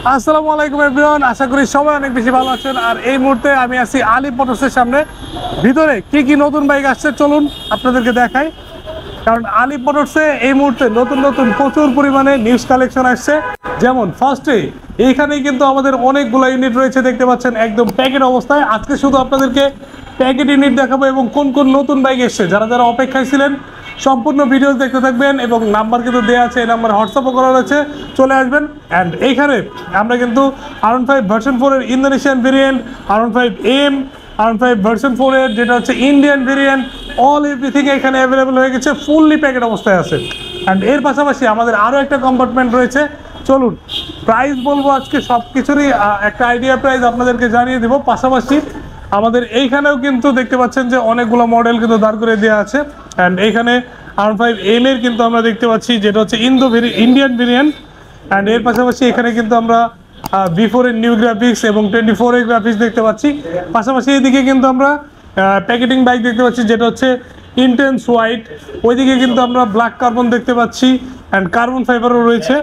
আসসালামু আলাইকুম এভরিওয়ান, আশা করি সবাই অনেক বেশি ভালো আছেন। আর এই মুহূর্তে আমি আছি আলী মোটরসের সামনে। ভিতরে কি কি নতুন বাইক আসছে চলুন আপনাদেরকে দেখাই। কারণ আলী মোটরসে এই মুহূর্তে নতুন নতুন প্রচুর পরিমাণে নিউজ কালেকশন আসছে। যেমন ফার্স্টে এইখানেই কিন্তু আমাদের অনেকগুলো ইউনিট রয়েছে, দেখতে পাচ্ছেন একদম প্যাকেট অবস্থায়। আজকে শুধু আপনাদেরকে প্যাকেট ইউনিট দেখাবো এবং কোন কোন নতুন বাইক এসছে। যারা যারা অপেক্ষায় ছিলেন সম্পূর্ণ ভিডিও দেখতে থাকবেন এবং নাম্বার কিন্তু দেওয়া আছে, এই নাম্বার হোয়াটসঅ্যাপও করা রয়েছে, চলে আসবেন। অ্যান্ড এইখানে আমরা কিন্তু R15 ভার্সন 4 এর Indonesian variant, R15M, R15 version 4 এর যেটা হচ্ছে ইন্ডিয়ান ভেরিয়েন্ট, অল এভরিথিং এখানে অ্যাভেলেবল হয়ে গেছে, ফুললি প্যাকেট অবস্থায় আছে। অ্যান্ড এর পাশাপাশি আমাদের আরও একটা কম্পার্টমেন্ট রয়েছে। চলুন প্রাইস বলবো আজকে, সব কিছুরই একটা আইডিয়া প্রাইস আপনাদেরকে জানিয়ে দেবো। পাশাপাশি আমাদের এইখানেও কিন্তু দেখতে পাচ্ছেন যে অনেকগুলো মডেল কিন্তু দাঁড় করে দেওয়া আছে। অ্যান্ড এইখানে R15M এর কিন্তু আমরা দেখতে পাচ্ছি যেটা হচ্ছে ইন্ডিয়ান ভেরিয়েন্ট। অ্যান্ড এর পাশাপাশি এখানে কিন্তু আমরা V4 এর নিউ গ্রাফিক্স এবং 24 এর গ্রাফিক্স দেখতে পাচ্ছি। পাশাপাশি এইদিকে কিন্তু আমরা প্যাকেটিং বাইক দেখতে পাচ্ছি যেটা হচ্ছে ইন্টেন্স হোয়াইট। ওইদিকে কিন্তু আমরা ব্ল্যাক কার্বন দেখতে পাচ্ছি অ্যান্ড কার্বন ফাইবারও রয়েছে।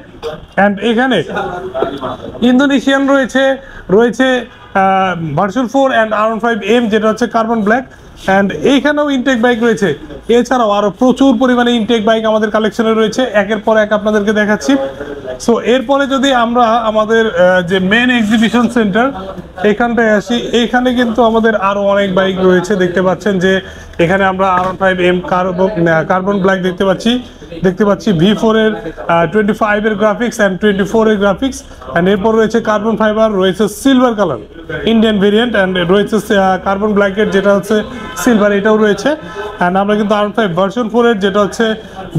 অ্যান্ড এখানে ইন্দোনেশিয়ান রয়েছে ভার্সন 4 অ্যান্ড R15M যেটা হচ্ছে কার্বন ব্ল্যাক। অ্যান্ড এইখানেও ইনটেক বাইক রয়েছে। এছাড়াও আরও প্রচুর পরিমাণে ইনটেক বাইক আমাদের কালেকশনে রয়েছে, একের পর এক আপনাদেরকে দেখাচ্ছি। সো এরপরে যদি আমরা আমাদের যে মেন এক্সিবিশন সেন্টার এখানটায় আসি, এইখানে কিন্তু আমাদের আরও অনেক বাইক রয়েছে। দেখতে পাচ্ছেন যে এখানে আমরা R15M কার্বন ব্ল্যাক দেখতে পাচ্ছি V4 এর 25 এর গ্রাফিক্স অ্যান্ড 24 এর গ্রাফিক্স। অ্যান্ড এরপর রয়েছে কার্বন ফাইবার, রয়েছে silver colour Indian variant, and রয়েছে কার্বন ব্ল্যাকের যেটা হচ্ছে সিলভার, এটাও রয়েছে। অ্যান্ড আমরা কিন্তু R15 ভার্সন 4 এর যেটা হচ্ছে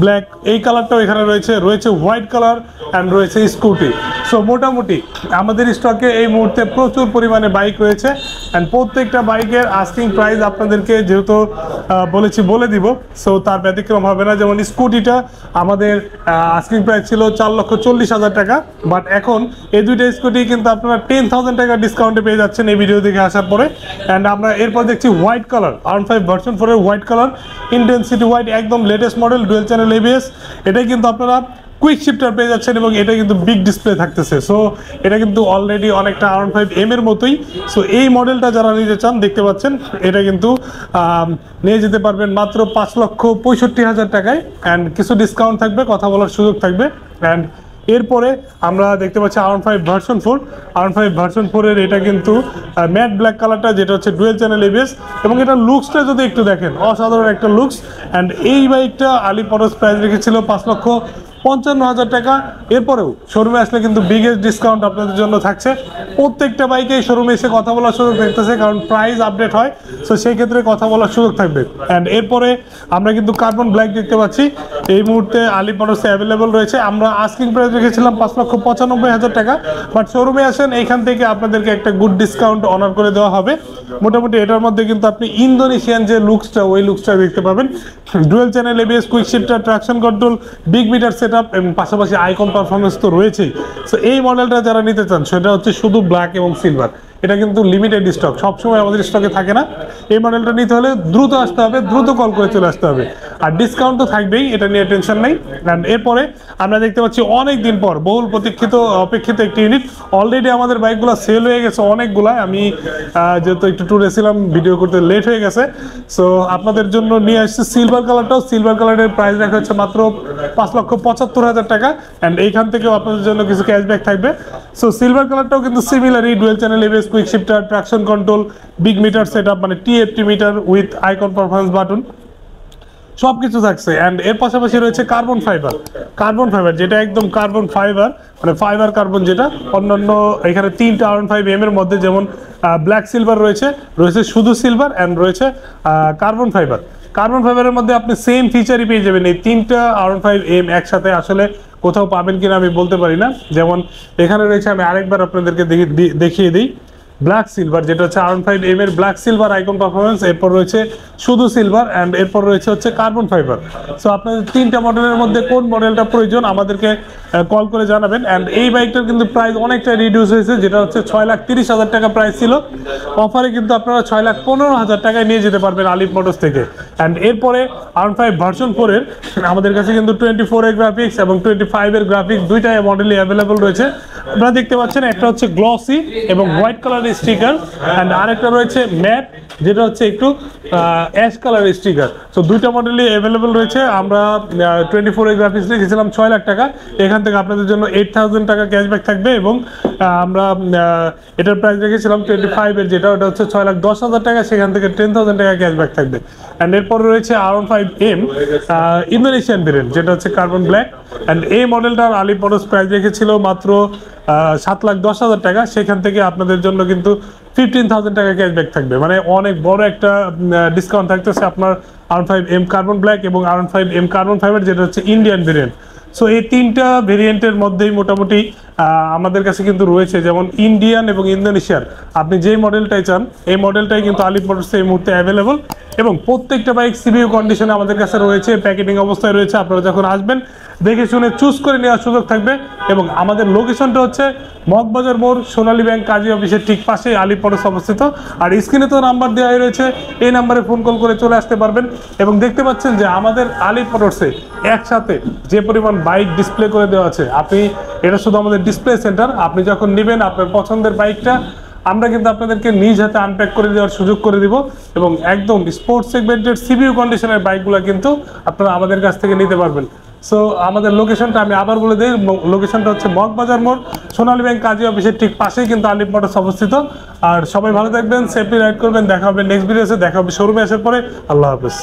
ব্ল্যাক, এই কালারটাও এখানে রয়েছে হোয়াইট কালার অ্যান্ড রয়েছে স্কুটি। সো মোটামুটি আমাদের স্টকে এই মুহূর্তে প্রচুর পরিমাণে বাইক রয়েছে। অ্যান্ড প্রত্যেকটা বাইকের আস্কিং প্রাইস আপনাদেরকে যেহেতু বলে দিব, সো তার ব্যতিক্রম হবে না। যেমন স্কুটিটা আমাদের আস্কিং প্রাইস ছিল 4,40,000 টাকা, বাট এখন এই দুইটা স্কুটি কিন্তু আপনারা 10,000 টাকা ডিসকাউন্টে পেয়ে যাচ্ছেন এই ভিডিও দেখে আসার পরে। অ্যান্ড আমরা এরপর দেখছি হোয়াইট কালার, R15 ভার্সন 4 এর হোয়াইট কালার, ইন্টেন্সিটি হোয়াইট, একদম latest model, dual channel ABS। এটাই কিন্তু আপনারা কুইক শিফটার পেয়ে যাচ্ছেন এবং এটা কিন্তু বিগ ডিসপ্লে থাকতেছে। সো এটা কিন্তু অলরেডি অনেকটা R15M এর মতোই। সো এই মডেলটা যারা নিতে চান দেখতে পাচ্ছেন, এটা কিন্তু নিয়ে যেতে পারবেন মাত্র 5,65,000 টাকায়। অ্যান্ড কিছু ডিসকাউন্ট থাকবে, কথা বলার সুযোগ থাকবে। অ্যান্ড এরপরে আমরা দেখতে পাচ্ছি R15 ভার্সন 4 এর এটা কিন্তু ম্যাট ব্ল্যাক কালারটা, যেটা হচ্ছে ডুয়েল চ্যানেল ABS, এবং এটা লুকসটা যদি একটু দেখেন, অসাধারণ একটা লুকস। অ্যান্ড এই বাইকটা আলী মোটরস প্রাইস রেখেছিল 5,55,000 টাকা। এরপরেও শোরুমে আসলে কিন্তু বিগেস্ট ডিসকাউন্ট আপনাদের জন্য থাকছে। প্রত্যেকটা বাইকে শোরুমে এসে কথা বলার সুযোগ থাকতেছে, কারণ প্রাইস আপডেট হয়, সো সেই ক্ষেত্রে কথা বলার সুযোগ থাকবে। অ্যান্ড এরপরে আমরা কিন্তু কার্বন ব্ল্যাক দেখতে পাচ্ছি, এই মুহূর্তে আলী মোটরসে অ্যাভেলেবল রয়েছে। আমরা আস্কিং প্রাইস রেখেছিলাম 5,95,000 টাকা, বাট শোরুমে আসেন, এইখান থেকে আপনাদেরকে একটা গুড ডিসকাউন্ট অনার করে দেওয়া হবে। মোটামুটি এটার মধ্যে কিন্তু আপনি ইন্দোনেশিয়ান যে লুকসটা, ওই লুকসটা দেখতে পাবেন। Dual channel ABS, quick shifter, traction control, big meter setup এবং পাশাপাশি আইকন পারফরমেন্স তো রয়েছেই। সো এই মডেলটা যারা নিতে চান সেটা হচ্ছে শুধু ব্ল্যাক এবং সিলভার, এটা কিন্তু লিমিটেড স্টক, সবসময় আমাদের স্টকে থাকে না। এই মডেলটা নিতে হলে দ্রুত আসতে হবে, দ্রুত কল করে চলে আসতে হবে। আর ডিসকাউন্ট তো থাকবেই, এটা নিয়ে টেনশন নেই। অ্যান্ড এরপরে আমরা দেখতে পাচ্ছি অনেক দিন পর বহুল অপেক্ষিত একটি ইউনিট। অলরেডি আমাদের বাইকগুলো সেল হয়ে গেছে অনেকগুলো। আমি যেহেতু একটু ট্যুরে ছিলাম, ভিডিও করতে লেট হয়ে গেছে, সো আপনাদের জন্য নিয়ে আসছি সিলভার কালারটাও। সিলভার কালারের প্রাইস রাখা হচ্ছে মাত্র 5,75,000 টাকা। অ্যান্ড এইখান থেকেও আপনাদের জন্য কিছু ক্যাশব্যাক থাকবে। সো সিলভার কালারটাও কিন্তু সিমিলারই, dual channel ABS, quick shifter, traction control, big meter setup, মানে TFT meter with icon performance button, সব কিছু থাকছে। অ্যান্ড এর পাশাপাশি রয়েছে কার্বন ফাইবার, যেটা একদম কার্বন ফাইবার, মানে ফাইবার কার্বন, যেটা অন্যান্য এখানে 3টা R15M এর মধ্যে যেমন ব্ল্যাক সিলভার রয়েছে শুধু সিলভার, অ্যান্ড রয়েছে কার্বন ফাইবারের মধ্যে আপনি সেম ফিচারই পেয়ে যাবেন। এই 3টা R15M একসাথে আসলে কোথাও পাবেন কিনা আমি বলতে পারি না। যেমন এখানে রয়েছে, আমি আরেকবার আপনাদেরকে দেখিয়ে দিই, ব্ল্যাক সিলভার, যেটা হচ্ছে R15M এর ব্ল্যাক সিলভার আইকন পারফরমেন্স, এরপর রয়েছে শুধু সিলভার, অ্যান্ড এরপর রয়েছে হচ্ছে কার্বন ফাইবার। সো আপনাদের তিনটা মডেলের মধ্যে কোন মডেলটা প্রয়োজন আমাদেরকে কল করে জানাবেন। অ্যান্ড এই বাইকটার কিন্তু প্রাইস অনেকটা রিডিউস হয়েছে, যেটা হচ্ছে 6,30,000 টাকা প্রাইস ছিল, অফারে কিন্তু আপনারা 6,15,000 টাকায় নিয়ে যেতে পারবেন আলিফ মোটরস থেকে। অ্যান্ড এরপরে R5 ভার্সন 4 এর আমাদের কাছে কিন্তু 24 এর গ্রাফিক্স এবং 25 এর গ্রাফিক্স দুইটাই মডেলই অ্যাভেলেবল রয়েছে। আপনারা দেখতে পাচ্ছেন একটা হচ্ছে গ্লসি এবং হোয়াইট কালারের স্টিকার, অ্যান্ড আরেকটা রয়েছে ম্যাট, যেটা হচ্ছে একটু অ্যাশ কালারের স্টিকার। সো দুইটা মডেলই অ্যাভেলেবল রয়েছে। আমরা 24 এর গ্রাফিক্স রেখেছিলাম 6 লাখ টাকা, এখান থেকে আপনাদের জন্য 8,000 টাকা ক্যাশব্যাক থাকবে, এবং আমরা এটার প্রাইস রেখেছিলাম 25 এর, যেটা ওটা হচ্ছে 6,10,000 টাকা, সেখান থেকে 10,000 টাকা ক্যাশব্যাক থাকবে। অ্যান্ড এরপর রয়েছে R15M ইন্দোনেশিয়ান ভেরিয়েন্ট, যেটা হচ্ছে কার্বন ব্ল্যাক, অ্যান্ড এই মডেলটার আলিফ মোটরস প্রাইস রেখেছিল মাত্র 7,10,000 টাকা, সেখান থেকে আপনাদের জন্য কিন্তু 15,000 টাকা ক্যাশব্যাক থাকবে, মানে অনেক বড় একটা ডিসকাউন্ট থাকতেছে আপনার R15M কার্বন ব্ল্যাক এবং R15M কার্বন ফাইবার, যেটা হচ্ছে ইন্ডিয়ান ভেরিয়েন্ট। সো এই তিনটা ভেরিয়েন্টের মধ্যেই মোটামুটি আমাদের কাছে কিন্তু রয়েছে, যেমন ইন্ডিয়ান এবং ইন্দোনেশিয়ার আপনি যেই মডেলটাই চান এই মডেলটাই কিন্তু আলিফ মোটরসে এই মুহূর্তে অ্যাভেলেবল, এবং প্রত্যেকটা বাইক সিবিইউ কন্ডিশনে আমাদের কাছে রয়েছে, প্যাকেটিং অবস্থায় রয়েছে। আপনারা যখন আসবেন দেখে শুনে চুজ করে নেওয়ার সুযোগ থাকবে। এবং আমাদের লোকেশনটা হচ্ছে মগবাজার মোড়, সোনালী ব্যাংক কাজী অফিসের ঠিক পাশে আলিফ মোটরস অবস্থিত। আর স্ক্রিনে তো নাম্বার দেওয়া রয়েছে, এই নাম্বারে ফোন কল করে চলে আসতে পারবেন। এবং দেখতে পাচ্ছেন যে আমাদের আলিফ মোটরসে একসাথে যে পরিমাণ বাইক ডিসপ্লে করে দেওয়া আছে, আপনি এটা শুধু আমাদের ডিসপ্লে সেন্টার, আপনি যখন নেবেন আপনার পছন্দের বাইকটা আমরা কিন্তু আপনাদেরকে নিজ হাতে আনপ্যাক করে দেওয়ার সুযোগ করে দিব, এবং একদম স্পোর্টস সেগমেন্টের সিবিইউ কন্ডিশনের বাইকগুলো কিন্তু আপনারা আমাদের কাছ থেকে নিতে পারবেন। সো আমাদের লোকেশনটা আমি আবার বলে দিই, লোকেশনটা হচ্ছে মগবাজার মোড়, সোনালী ব্যাংক কাজী অফিসের ঠিক পাশেই কিন্তু আলিফ মোটরস অবস্থিত। আর সবাই ভালো থাকবেন, সেফলি রাইড করবেন, দেখা হবে নেক্সট ভিডিওতে, দেখা হবে শোরুমে আসার পরে। আল্লাহ হাফেজ।